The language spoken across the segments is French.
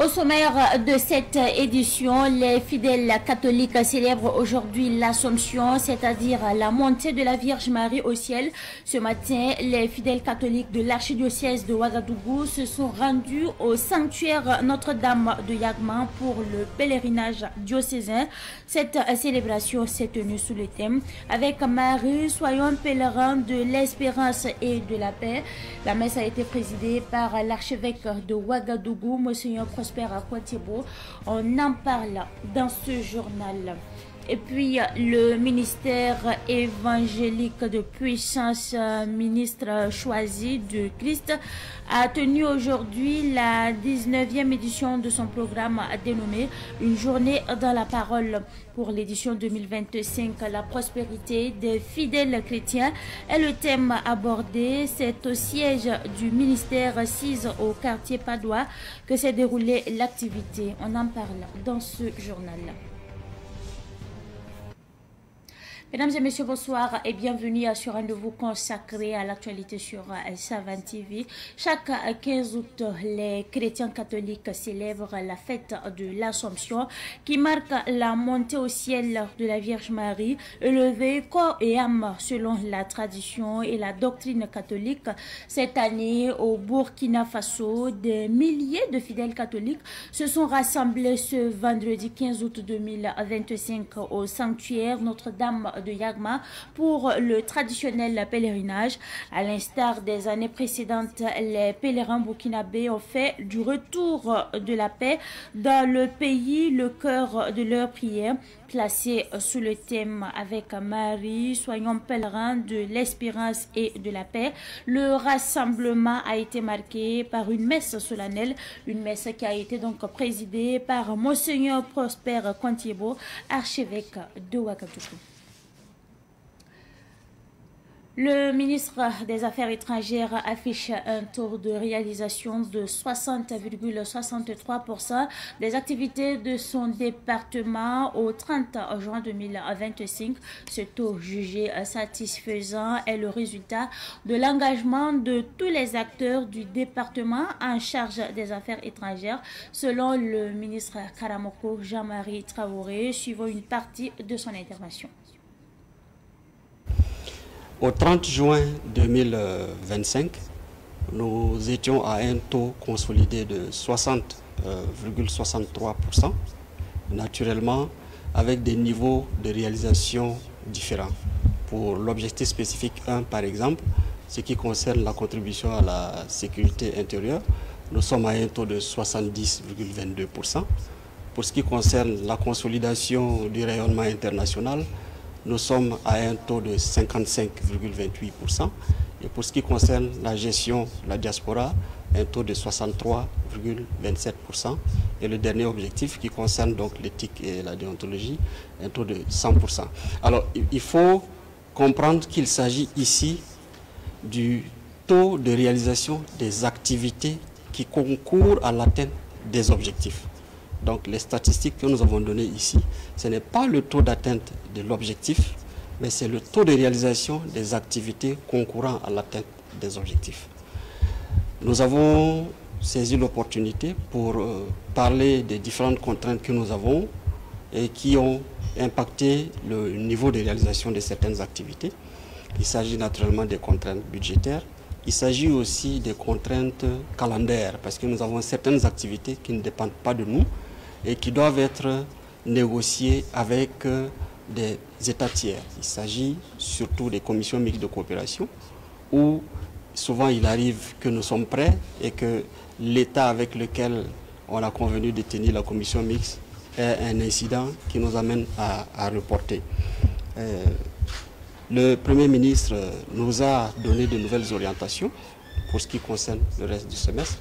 Au sommaire de cette édition, les fidèles catholiques célèbrent aujourd'hui l'Assomption, c'est-à-dire la montée de la Vierge Marie au ciel. Ce matin, les fidèles catholiques de l'archidiocèse de Ouagadougou se sont rendus au sanctuaire Notre-Dame de Yagma pour le pèlerinage diocésain. Cette célébration s'est tenue sous le thème « Avec Marie, soyons pèlerins de l'espérance et de la paix ». La messe a été présidée par l'archevêque de Ouagadougou, Monseigneur Prosper Akwatiebo. On en parle dans ce journal. Et puis, le ministère évangélique de puissance, ministre choisi de Christ, a tenu aujourd'hui la 19e édition de son programme dénommé « Une journée dans la parole ». Pour l'édition 2025, la prospérité des fidèles chrétiens est le thème abordé. C'est au siège du ministère 6 au quartier Padoua que s'est déroulée l'activité. On en parle dans ce journal. Mesdames et messieurs, bonsoir et bienvenue sur un rendez-vous consacré à l'actualité sur Savan TV. Chaque 15 août, les chrétiens catholiques célèbrent la fête de l'Assomption qui marque la montée au ciel de la Vierge Marie, élevée corps et âme selon la tradition et la doctrine catholique. Cette année, au Burkina Faso, des milliers de fidèles catholiques se sont rassemblés ce vendredi 15 août 2025 au sanctuaire Notre-Dame de Yagma pour le traditionnel pèlerinage. À l'instar des années précédentes, les pèlerins burkinabés ont fait du retour de la paix dans le pays le cœur de leur prière, placé sous le thème « Avec Marie, soyons pèlerins de l'espérance et de la paix ». Le rassemblement a été marqué par une messe solennelle, une messe qui a été donc présidée par Monseigneur Prosper Akwatiebo, archevêque de Ouagadougou. Le ministre des Affaires étrangères affiche un taux de réalisation de 60,63% des activités de son département au 30 juin 2025. Ce taux jugé satisfaisant est le résultat de l'engagement de tous les acteurs du département en charge des affaires étrangères, selon le ministre Karamoko Jean-Marie Traoré, suivant une partie de son intervention. Au 30 juin 2025, nous étions à un taux consolidé de 60,63%, naturellement avec des niveaux de réalisation différents. Pour l'objectif spécifique 1, par exemple, ce qui concerne la contribution à la sécurité intérieure, nous sommes à un taux de 70,22%. Pour ce qui concerne la consolidation du rayonnement international, nous sommes à un taux de 55,28%. Et pour ce qui concerne la gestion de la diaspora, un taux de 63,27%. Et le dernier objectif qui concerne donc l'éthique et la déontologie, un taux de 100%. Alors, il faut comprendre qu'il s'agit ici du taux de réalisation des activités qui concourent à l'atteinte des objectifs. Donc les statistiques que nous avons données ici, ce n'est pas le taux d'atteinte de l'objectif, mais c'est le taux de réalisation des activités concourant à l'atteinte des objectifs. Nous avons saisi l'opportunité pour parler des différentes contraintes que nous avons et qui ont impacté le niveau de réalisation de certaines activités. Il s'agit naturellement des contraintes budgétaires. Il s'agit aussi des contraintes calendaires, parce que nous avons certaines activités qui ne dépendent pas de nous, et qui doivent être négociés avec des États tiers. Il s'agit surtout des commissions mixtes de coopération où souvent il arrive que nous sommes prêts et que l'État avec lequel on a convenu de tenir la commission mixte ait un incident qui nous amène à reporter. Le Premier ministre nous a donné de nouvelles orientations pour ce qui concerne le reste du semestre,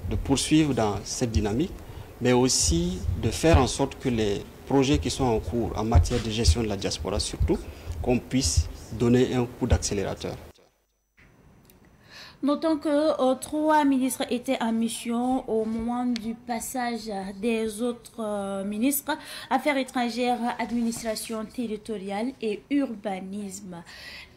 de poursuivre dans cette dynamique, mais aussi de faire en sorte que les projets qui sont en cours en matière de gestion de la diaspora, surtout, qu'on puisse donner un coup d'accélérateur. Notons que 3 ministres étaient en mission au moment du passage des autres ministres, Affaires étrangères, administration territoriale et urbanisme.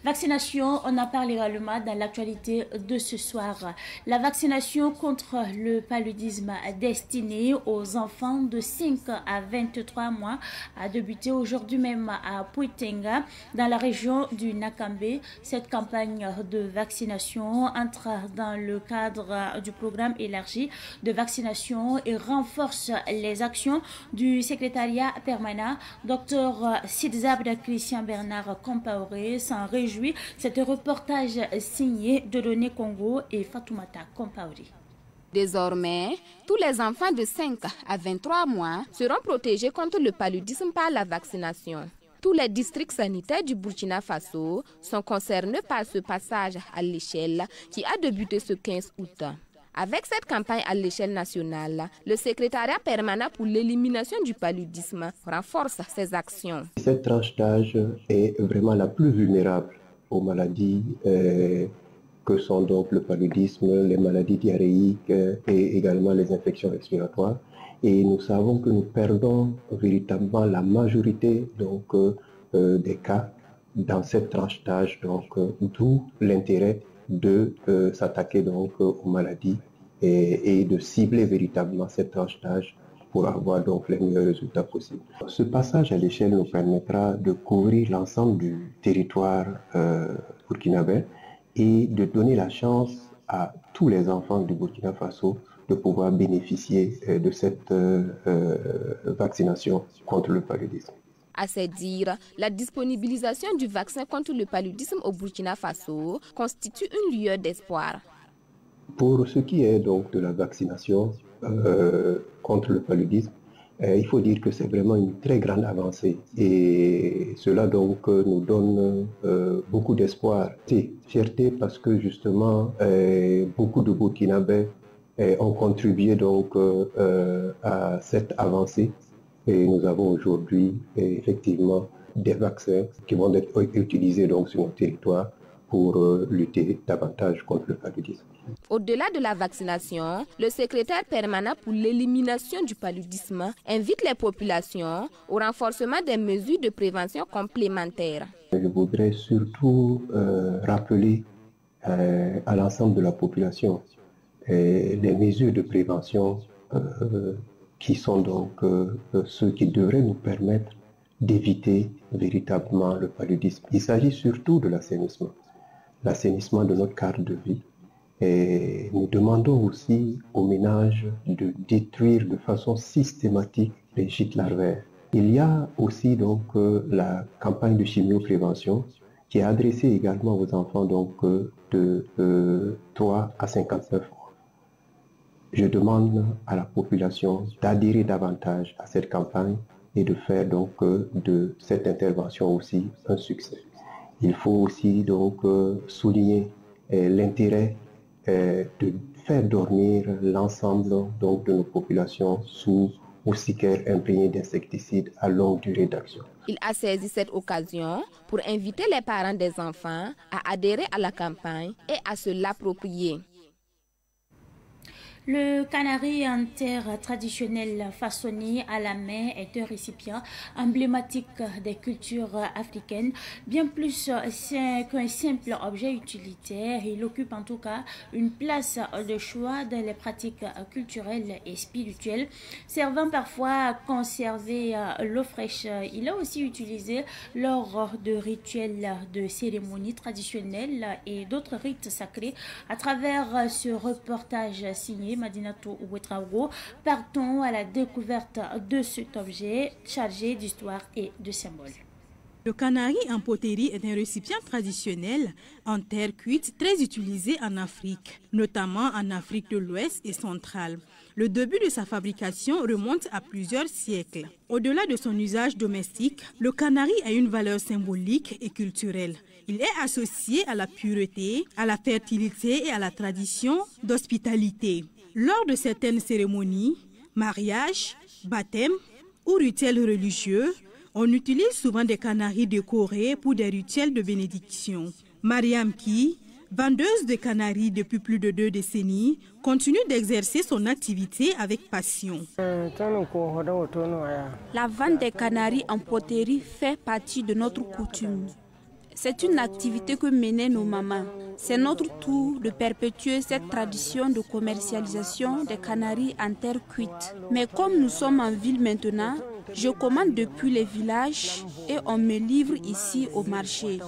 Vaccination, on en parle également dans l'actualité de ce soir. La vaccination contre le paludisme destinée aux enfants de 5 à 23 mois a débuté aujourd'hui même à Puitenga, dans la région du Nakambe. Cette campagne de vaccination entre dans le cadre du programme élargi de vaccination et renforce les actions du secrétariat permanent. Dr Sidzabda Christian Bernard Compaoré s'en réjouit. C'est un reportage signé de René Congo et Fatoumata Compaoré. Désormais, tous les enfants de 5 à 23 mois seront protégés contre le paludisme par la vaccination. Tous les districts sanitaires du Burkina Faso sont concernés par ce passage à l'échelle qui a débuté ce 15 août. Avec cette campagne à l'échelle nationale, le secrétariat permanent pour l'élimination du paludisme renforce ses actions. Cette tranche d'âge est vraiment la plus vulnérable aux maladies que sont donc le paludisme, les maladies diarrhéiques et également les infections respiratoires. Et nous savons que nous perdons véritablement la majorité donc, des cas dans cette tranche d'âge, donc d'où l'intérêt de s'attaquer donc aux maladies et de cibler véritablement cette tranche d'âge pour avoir donc les meilleurs résultats possibles. Ce passage à l'échelle nous permettra de couvrir l'ensemble du territoire burkinabé et de donner la chance à tous les enfants du Burkina Faso de pouvoir bénéficier de cette vaccination contre le paludisme. À se dire, la disponibilisation du vaccin contre le paludisme au Burkina Faso constitue une lueur d'espoir. Pour ce qui est donc de la vaccination contre le paludisme, il faut dire que c'est vraiment une très grande avancée et cela donc nous donne beaucoup d'espoir. C'est fierté parce que justement beaucoup de Burkinabés ont contribué donc à cette avancée et nous avons aujourd'hui effectivement des vaccins qui vont être utilisés donc sur notre territoire pour lutter davantage contre le paludisme. Au-delà de la vaccination, le secrétaire permanent pour l'élimination du paludisme invite les populations au renforcement des mesures de prévention complémentaires. Je voudrais surtout rappeler à l'ensemble de la population les mesures de prévention qui sont donc ceux qui devraient nous permettre d'éviter véritablement le paludisme. Il s'agit surtout de l'assainissement de notre cadre de vie. Et nous demandons aussi aux ménages de détruire de façon systématique les gîtes larvaires. Il y a aussi donc la campagne de chimioprévention qui est adressée également aux enfants donc de 3 à 59 mois. Je demande à la population d'adhérer davantage à cette campagne et de faire donc de cette intervention aussi un succès. Il faut aussi donc souligner l'intérêt de faire dormir l'ensemble donc de nos populations sous moustiquaires imprégnés d'insecticides à longue durée d'action. Il a saisi cette occasion pour inviter les parents des enfants à adhérer à la campagne et à se l'approprier. Le canari en terre traditionnelle façonné à la main est un récipient emblématique des cultures africaines. Bien plus qu'un simple objet utilitaire, il occupe en tout cas une place de choix dans les pratiques culturelles et spirituelles, servant parfois à conserver l'eau fraîche. Il est aussi utilisé lors de rituels de cérémonies traditionnelles et d'autres rites sacrés. À travers ce reportage signé Madinatou Ouetraogo, partons à la découverte de cet objet chargé d'histoire et de symboles. Le canari en poterie est un récipient traditionnel en terre cuite très utilisé en Afrique, notamment en Afrique de l'Ouest et centrale. Le début de sa fabrication remonte à plusieurs siècles. Au-delà de son usage domestique, le canari a une valeur symbolique et culturelle. Il est associé à la pureté, à la fertilité et à la tradition d'hospitalité. Lors de certaines cérémonies, mariages, baptêmes ou rituels religieux, on utilise souvent des canaris décorés pour des rituels de bénédiction. Mariam Ki, vendeuse de canaris depuis plus de 2 décennies, continue d'exercer son activité avec passion. La vente des canaris en poterie fait partie de notre coutume. C'est une activité que menaient nos mamans. C'est notre tour de perpétuer cette tradition de commercialisation des canaris en terre cuite. Mais comme nous sommes en ville maintenant, je commande depuis les villages et on me livre ici au marché.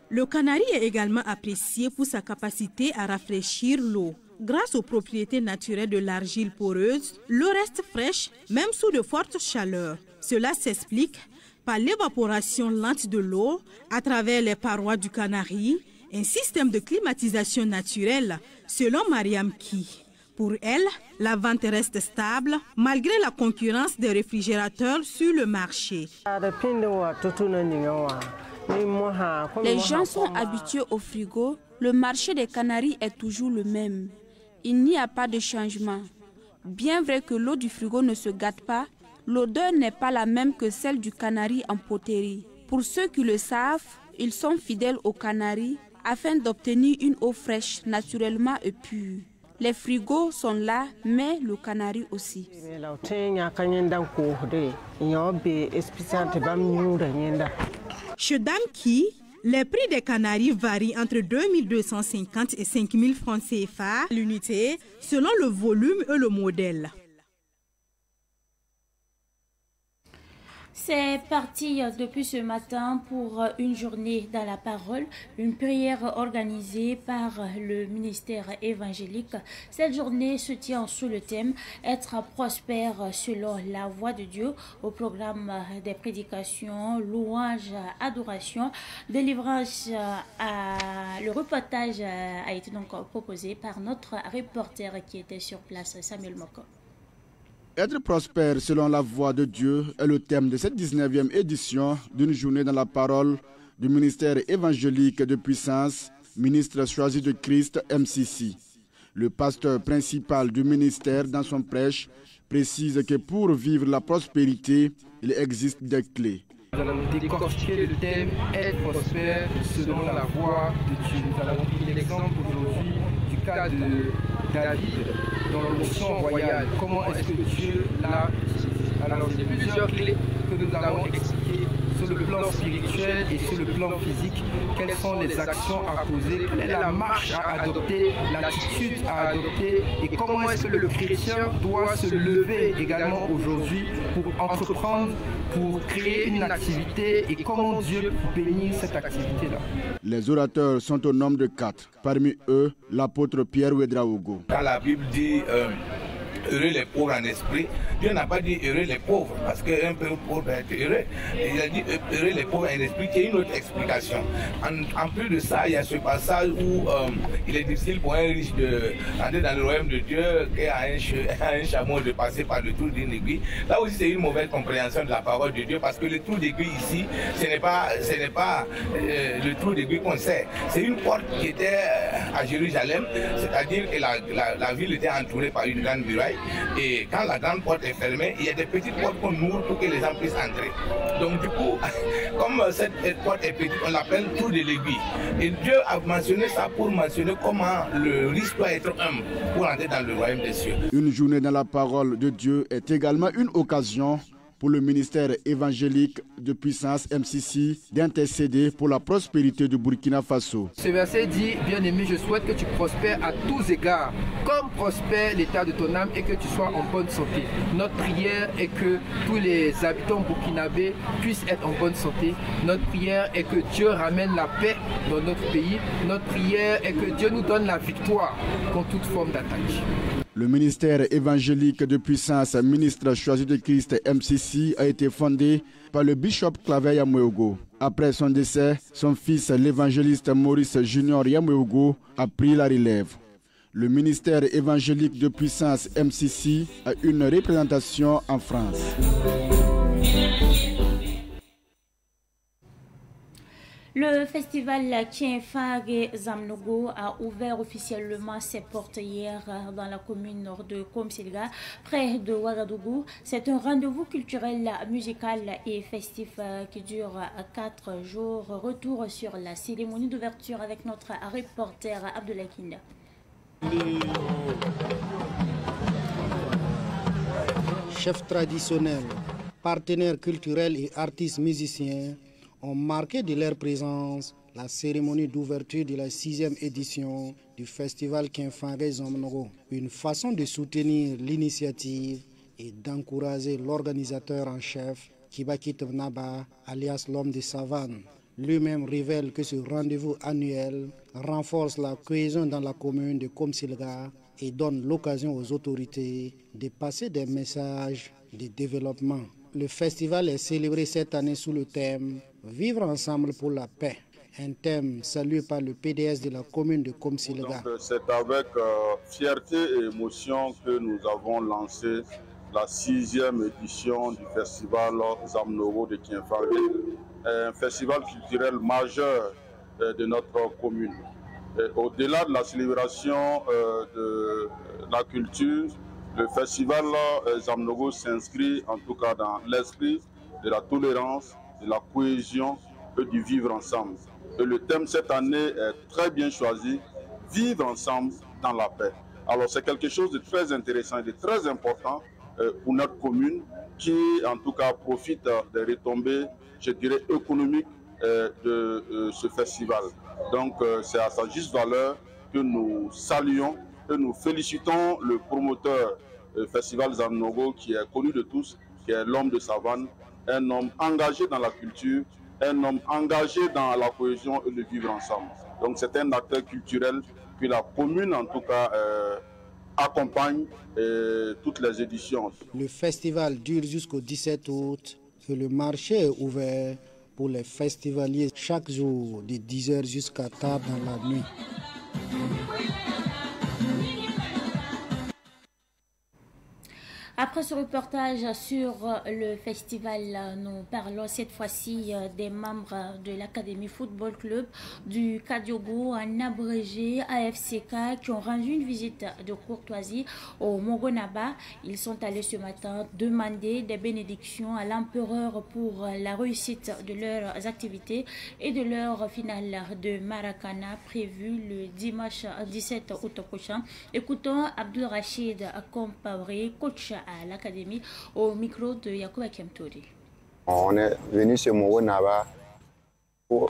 Le canari est également apprécié pour sa capacité à rafraîchir l'eau. Grâce aux propriétés naturelles de l'argile poreuse, l'eau reste fraîche même sous de fortes chaleurs. Cela s'explique par l'évaporation lente de l'eau à travers les parois du canari, un système de climatisation naturelle, selon Mariam Ki. Pour elle, la vente reste stable malgré la concurrence des réfrigérateurs sur le marché. Les gens sont habitués au frigo. Le marché des canaris est toujours le même. Il n'y a pas de changement. Bien vrai que l'eau du frigo ne se gâte pas, l'odeur n'est pas la même que celle du canari en poterie. Pour ceux qui le savent, ils sont fidèles au canari afin d'obtenir une eau fraîche, naturellement et pure. Les frigos sont là, mais le canari aussi. Chez Dame Ki, les prix des canaris varient entre 2250 et 5000 francs CFA l'unité, selon le volume et le modèle. C'est parti depuis ce matin pour une journée dans la parole, une prière organisée par le ministère évangélique. Cette journée se tient sous le thème « Être prospère selon la voie de Dieu » au programme des prédications, louanges, adoration, délivrance. Le reportage a été donc proposé par notre reporter qui était sur place, Samuel Moko. Être prospère selon la voie de Dieu est le thème de cette 19e édition d'une journée dans la parole du ministère évangélique de puissance, ministre choisi de Christ, MCC. Le pasteur principal du ministère dans son prêche précise que pour vivre la prospérité, il existe des clés. Nous allons décortiquer le thème « Être prospère selon la voie de Dieu ». Nous allons prendre l'exemple aujourd'hui du cas de David dans l'onction royale. Comment est-ce que Dieu l'a utilisé? Alors, il y a plusieurs clés que nous allons expliquer sur le plan spirituel et sur le plan physique. Quelles sont les actions à poser? Quelle est la marche à adopter? L'attitude à adopter? Et comment est-ce que le chrétien doit se lever également aujourd'hui pour entreprendre, pour créer une activité et comment Dieu peut bénir cette activité-là? Les orateurs sont au nombre de 4. Parmi eux, l'apôtre Pierre Ouedraogo. Quand la Bible dit heureux les pauvres en esprit, Dieu n'a pas dit heureux les pauvres, parce qu'un peu pauvre va être heureux. Il a dit heureux les pauvres en esprit, qui est une autre explication. En plus de ça, il y a ce passage où il est difficile pour un riche d'entrer dans le royaume de Dieu, et à un chameau de passer par le trou d'une aiguille. Là aussi, c'est une mauvaise compréhension de la parole de Dieu, parce que le trou d'aiguille ici, ce n'est pas le trou d'aiguille qu'on sait. C'est une porte qui était à Jérusalem, c'est-à-dire que la ville était entourée par une grande muraille. Et quand la grande porte est fermée, il y a des petites portes qu'on ouvre pour que les gens puissent entrer. Donc du coup, comme cette porte est petite, on l'appelle trou de l'aiguille. Et Dieu a mentionné ça pour mentionner comment le riche doit être humble pour entrer dans le royaume des cieux. Une journée dans la parole de Dieu est également une occasion pour le ministère évangélique de puissance MCC d'intercéder pour la prospérité du Burkina Faso. Ce verset dit, bien-aimé, je souhaite que tu prospères à tous égards, comme prospère l'état de ton âme et que tu sois en bonne santé. Notre prière est que tous les habitants burkinabés puissent être en bonne santé. Notre prière est que Dieu ramène la paix dans notre pays. Notre prière est que Dieu nous donne la victoire contre toute forme d'attaque. Le ministère évangélique de puissance, ministre choisi de Christ MCC, a été fondé par le bishop Claver Yamoyogo. Après son décès, son fils, l'évangéliste Maurice Junior Yamoyogo, a pris la relève. Le ministère évangélique de puissance MCC a une représentation en France. Le festival Tienfage Zamnogo a ouvert officiellement ses portes hier dans la commune nord de Komsilga, près de Ouagadougou. C'est un rendez-vous culturel, musical et festif qui dure 4 jours. Retour sur la cérémonie d'ouverture avec notre reporter Abdoulaye Kinda. Chefs traditionnels, partenaires culturels et artistes musiciens ont marqué de leur présence la cérémonie d'ouverture de la 6e édition du festival Kinfangé Zamnogo. Une façon de soutenir l'initiative et d'encourager l'organisateur en chef, Kibaki Tobnaba, alias l'homme de savane. Lui-même révèle que ce rendez-vous annuel renforce la cohésion dans la commune de Komsilga et donne l'occasion aux autorités de passer des messages de développement. Le festival est célébré cette année sous le thème « Vivre ensemble pour la paix », un thème salué par le PDS de la commune de Komsilga. C'est avec fierté et émotion que nous avons lancé la 6e édition du festival Zamnogo de Kinfangé, un festival culturel majeur de notre commune. Au-delà de la célébration de la culture, le festival Zamnogo s'inscrit en tout cas dans l'esprit de la tolérance, de la cohésion et du vivre ensemble. Et le thème cette année est très bien choisi, vivre ensemble dans la paix. Alors c'est quelque chose de très intéressant et de très important pour notre commune qui en tout cas profite des retombées, je dirais, économiques de ce festival. Donc c'est à sa juste valeur que nous saluons et nous félicitons le promoteur du festival Zamnogo qui est connu de tous, qui est l'homme de savane, un homme engagé dans la culture, un homme engagé dans la cohésion et le vivre ensemble. Donc c'est un acteur culturel que la commune en tout cas accompagne toutes les éditions. Le festival dure jusqu'au 17 août et le marché est ouvert pour les festivaliers chaque jour de 10h jusqu'à tard dans la nuit. Après ce reportage sur le festival, nous parlons cette fois-ci des membres de l'Académie Football Club du Kadiogo, en abrégé AFCK, qui ont rendu une visite de courtoisie au Mogonaba. Ils sont allés ce matin demander des bénédictions à l'empereur pour la réussite de leurs activités et de leur finale de Maracana prévue le dimanche 17 août prochain. Écoutons Abdul Rachid Compaoré, coach à l'académie, au micro de Yacouba Kemtori. On est venu chez Mogonaba pour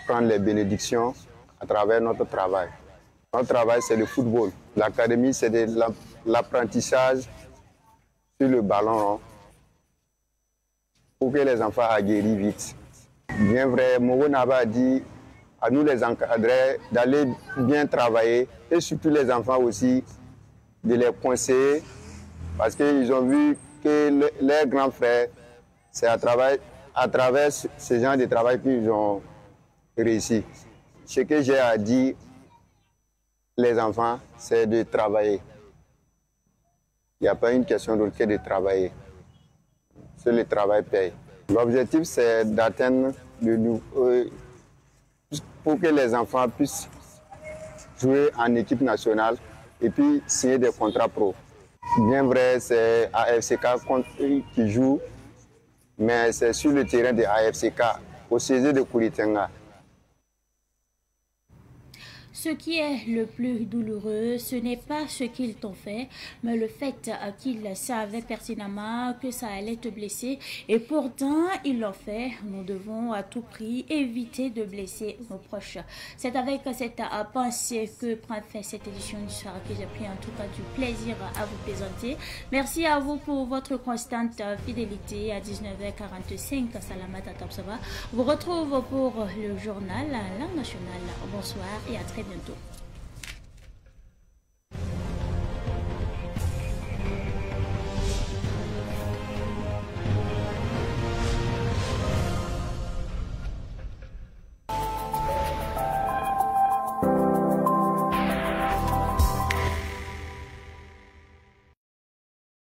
prendre les bénédictions à travers notre travail. Notre travail, c'est le football. L'académie, c'est de l'apprentissage sur le ballon rond pour que les enfants aguerrissent vite. Bien vrai, Mogonaba a dit à nous les encadrer d'aller bien travailler et surtout les enfants aussi de les conseiller, parce qu'ils ont vu que leurs grands frères, c'est à travers ce genre de travail qu'ils ont réussi. Ce que j'ai à dire, les enfants, c'est de travailler. Il n'y a pas une question d'autre que de travailler. C'est le travail paye. L'objectif, c'est d'atteindre le niveau pour que les enfants puissent jouer en équipe nationale et puis signer des contrats pro. Bien vrai, c'est AFCK qui joue, mais c'est sur le terrain de AFCK, au CG de Koulitenga. Ce qui est le plus douloureux, ce n'est pas ce qu'ils t'ont fait, mais le fait qu'ils savaient pertinemment que ça allait te blesser. Et pourtant, ils l'ont fait. Nous devons à tout prix éviter de blesser nos proches. C'est avec cette pensée que prend fin cette édition du soir que j'ai pris en tout cas du plaisir à vous présenter. Merci à vous pour votre constante fidélité. À 19h45, Salamat Atabsava vous retrouve pour le journal La Nationale. Bonsoir et à très bientôt.